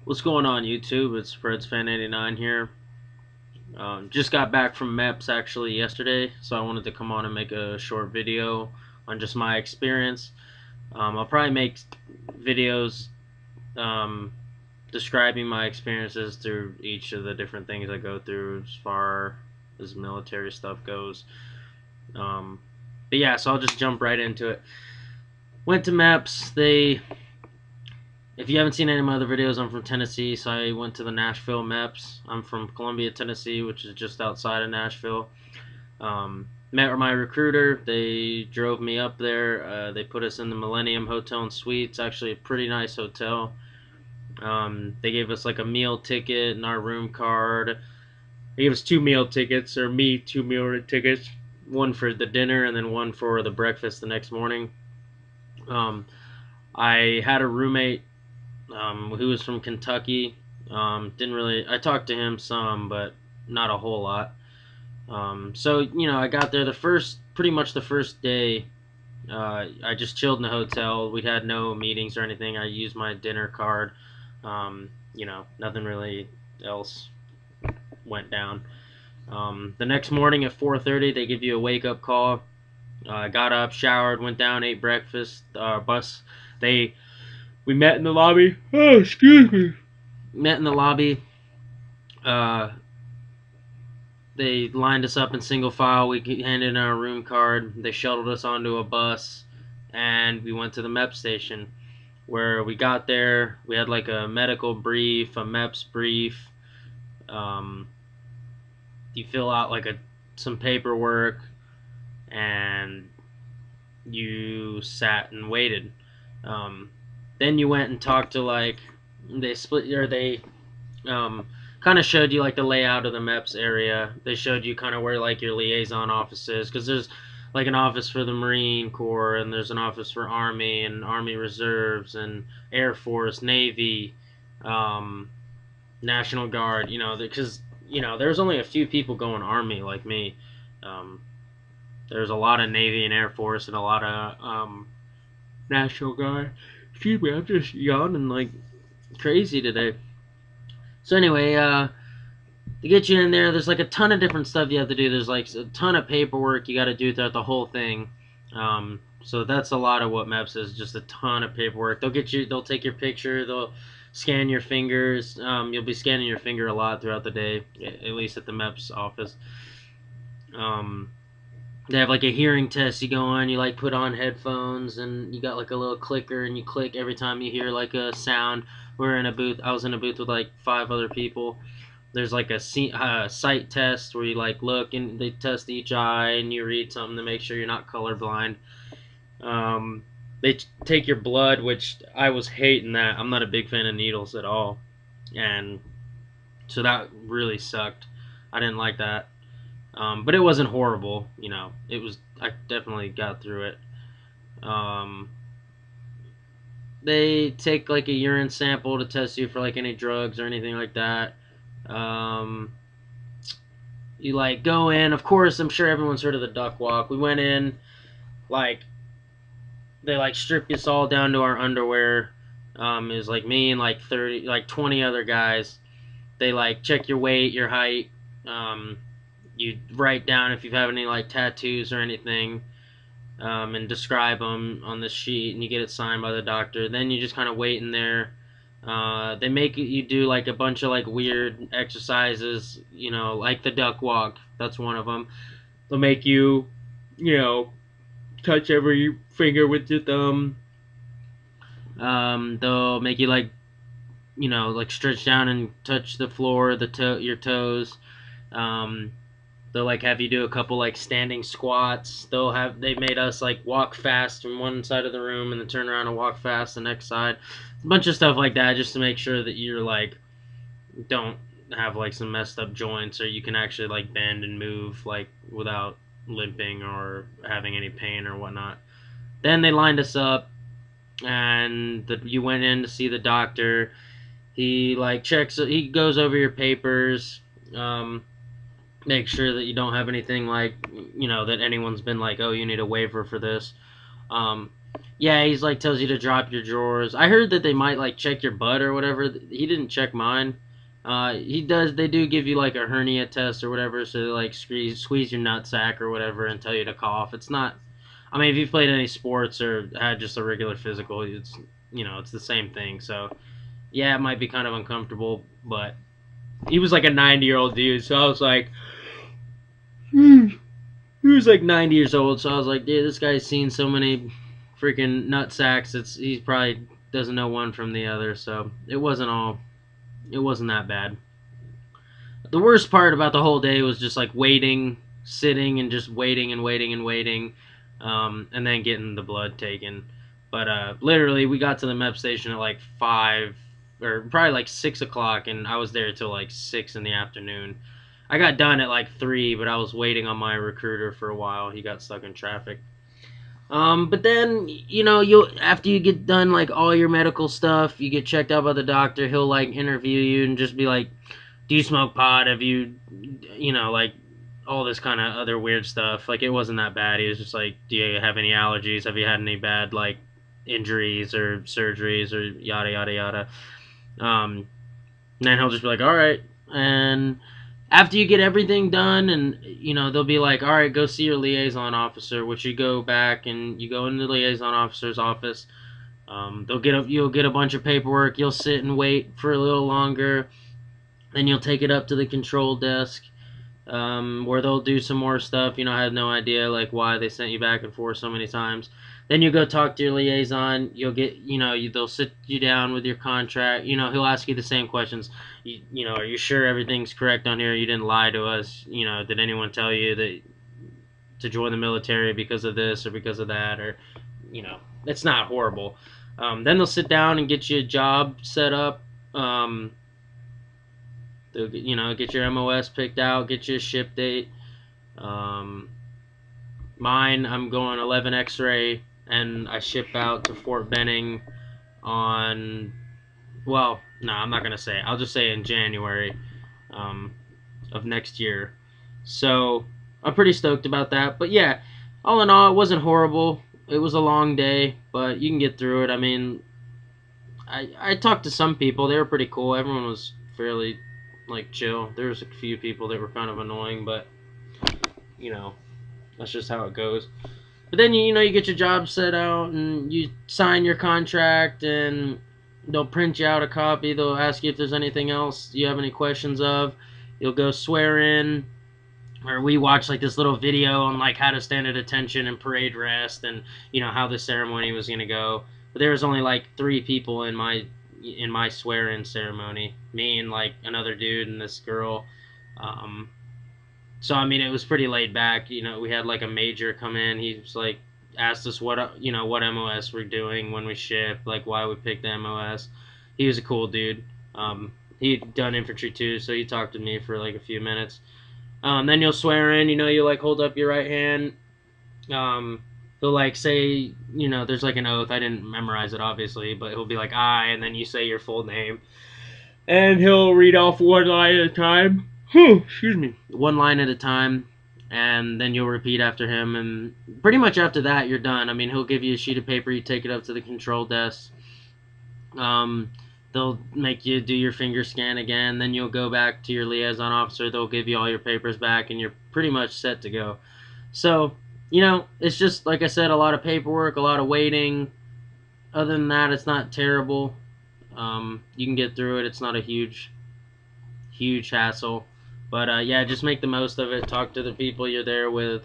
What's going on, YouTube? It's Fred's Fan 89 here. Just got back from MEPS actually yesterday, so I wanted to come on and make a short video on just my experience. I'll probably make videos um, describing my experiences through each of the different things I go through as far as military stuff goes. Um, but yeah, so I'll just jump right into it. Went to MEPS. If you haven't seen any of my other videos, I'm from Tennessee, so I went to the Nashville MEPS. I'm from Columbia, Tennessee, which is just outside of Nashville. Met my recruiter. They drove me up there. They put us in the Millennium Hotel and Suites. Actually, a pretty nice hotel. They gave us like a meal ticket and our room card. They gave us two meal tickets, or me two meal tickets. One for the dinner and then one for the breakfast the next morning. I had a roommate who was from Kentucky. I talked to him some, but not a whole lot. So I got there pretty much the first day. I just chilled in the hotel. We had no meetings or anything. I used my dinner card. Nothing really else went down. The next morning at 4:30, they give you a wake up call. I got up, showered, went down, ate breakfast. We met in the lobby. Oh, excuse me. Met in the lobby. Uh, they lined us up in single file. We handed in our room card. They shuttled us onto a bus, and we went to the MEP station. Where we got there, we had like a medical brief, a MEPS brief. You fill out like some paperwork, and you sat and waited. Then you went and talked to they kind of showed you like the layout of the MEPS area. They showed you kind of where like your liaison office is, because there's like an office for the Marine Corps, and there's an office for Army and Army Reserves and Air Force, Navy, National Guard. Because there's only a few people going Army like me. There's a lot of Navy and Air Force and a lot of National Guard. Excuse me, I'm just yawning like crazy today. So anyway, to get you in there, there's like a ton of different stuff you have to do. There's like a ton of paperwork you got to do throughout the whole thing. So that's a lot of what MEPS is, just a ton of paperwork. They'll take your picture, they'll scan your fingers. You'll be scanning your finger a lot throughout the day, at least at the MEPS office. They have like a hearing test you go on. You like put on headphones, and you got like a little clicker, and you click every time you hear like a sound. We're in a booth. I was in a booth with like 5 other people. There's like a sight test where you like look and they test each eye and you read something to make sure you're not colorblind. They take your blood, which I was hating that. I'm not a big fan of needles at all, and so that really sucked. I didn't like that. But it wasn't horrible, I definitely got through it. They take like a urine sample to test you for like any drugs or anything like that. You like go in, of course, I'm sure everyone's heard of the duck walk. We went in, like, they like strip us all down to our underwear. It was like me and like 20 other guys. They like check your weight, your height. You write down if you have any like tattoos or anything, and describe them on this sheet, and you get it signed by the doctor. Then you just kind of wait in there. They make you do like a bunch of like weird exercises, like the duck walk. That's one of them. They'll make you, touch every finger with your thumb. They'll make you like stretch down and touch the floor, your toes. They'll like have you do a couple like standing squats. They made us like walk fast from one side of the room and then turn around and walk fast the next side. A bunch of stuff like that just to make sure that you're like don't have like some messed up joints, or you can actually like bend and move like without limping or having any pain or whatnot. Then they lined us up, and you went in to see the doctor. He like he goes over your papers. Make sure that you don't have anything like, that anyone's been like, oh, you need a waiver for this. Yeah, he's like tells you to drop your drawers. I heard that they might like check your butt or whatever. He didn't check mine. He does. They do give you like a hernia test or whatever, so they like squeeze your nutsack or whatever and tell you to cough. It's not. I mean, if you've played any sports or had just a regular physical, it's it's the same thing. So yeah, it might be kind of uncomfortable, but he was like a 90-year-old dude, so I was like, he was like 90 years old, so I was like, dude, this guy's seen so many freaking nut sacks. He probably doesn't know one from the other. So it wasn't that bad. The worst part about the whole day was just like waiting, sitting, and just waiting and waiting and waiting, and then getting the blood taken. But literally, we got to the MEP station at like 5 or probably like 6 o'clock, and I was there till like 6 in the afternoon. I got done at like 3, but I was waiting on my recruiter for a while. He got stuck in traffic. But then you after you get done like all your medical stuff, you get checked out by the doctor. He'll like interview you and just be like, "Do you smoke pot? Have you, like all this kind of other weird stuff." Like it wasn't that bad. He was just like, "Do you have any allergies? Have you had any bad like injuries or surgeries or yada yada yada?" Um, and then he'll just be like, "All right," and after you get everything done, and they'll be like, all right, go see your liaison officer, which you go back and you go into the liaison officer's office. You'll get a bunch of paperwork. You'll sit and wait for a little longer. Then you'll take it up to the control desk, where they'll do some more stuff. I have no idea like why they sent you back and forth so many times. Then you go talk to your liaison. You'll get, they'll sit you down with your contract. He'll ask you the same questions. Are you sure everything's correct on here? You didn't lie to us. Did anyone tell you that to join the military because of this or because of that? Or, it's not horrible. Then they'll sit down and get you a job set up. They'll get your MOS picked out, get you a ship date. Mine, I'm going 11 X-ray, and I ship out to Fort Benning on, well, no, I'm not going to say. I'll just say in January of next year. So I'm pretty stoked about that. But yeah, all in all, it wasn't horrible. It was a long day, but you can get through it. I mean, I talked to some people. They were pretty cool. Everyone was fairly, like, chill. There was a few people that were kind of annoying, but, that's just how it goes. But then you get your job set out and you sign your contract and they'll print you out a copy. They'll ask you if there's anything else you have any questions of. You'll go swear in, or we watched like this little video on like how to stand at attention and parade rest and how the ceremony was gonna go. But there was only like 3 people in my swear-in ceremony. Me and like another dude and this girl. So I mean, it was pretty laid back. We had like a major come in. He was like asked us what what MOS we're doing when we ship, like why we picked the MOS. He was a cool dude. He'd done infantry too, so he talked to me for like a few minutes. Then you'll swear in. You like hold up your right hand. He'll like say, there's like an oath. I didn't memorize it obviously, but he'll be like I, and then you say your full name, and he'll read off one line at a time. Excuse me. One line at a time, and then you'll repeat after him, and pretty much after that, you're done. I mean, he'll give you a sheet of paper, you take it up to the control desk. They'll make you do your finger scan again, then you'll go back to your liaison officer, they'll give you all your papers back, and you're pretty much set to go. So, it's just, like I said, a lot of paperwork, a lot of waiting. Other than that, it's not terrible. You can get through it. It's not a huge hassle. But yeah, just make the most of it. Talk to the people you're there with.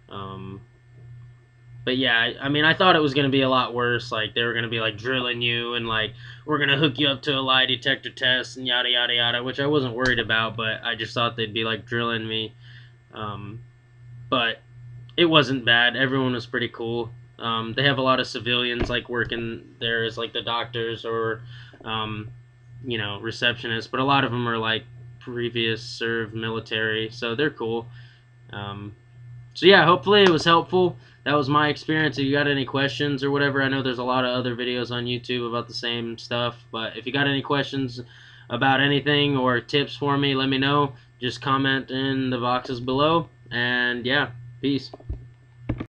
But yeah, I mean, I thought it was going to be a lot worse. Like, they were going to be, like, drilling you and, like, we're going to hook you up to a lie detector test and yada, yada, yada, which I wasn't worried about, but I just thought they'd be, like, drilling me. But it wasn't bad. Everyone was pretty cool. They have a lot of civilians, like, working there as, like, the doctors or, receptionists, but a lot of them are, like, previous served military, so they're cool. So yeah, hopefully it was helpful. That was my experience. If you got any questions or whatever, I know there's a lot of other videos on YouTube about the same stuff, but if you got any questions about anything or tips for me, let me know. Just comment in the boxes below, and yeah, peace.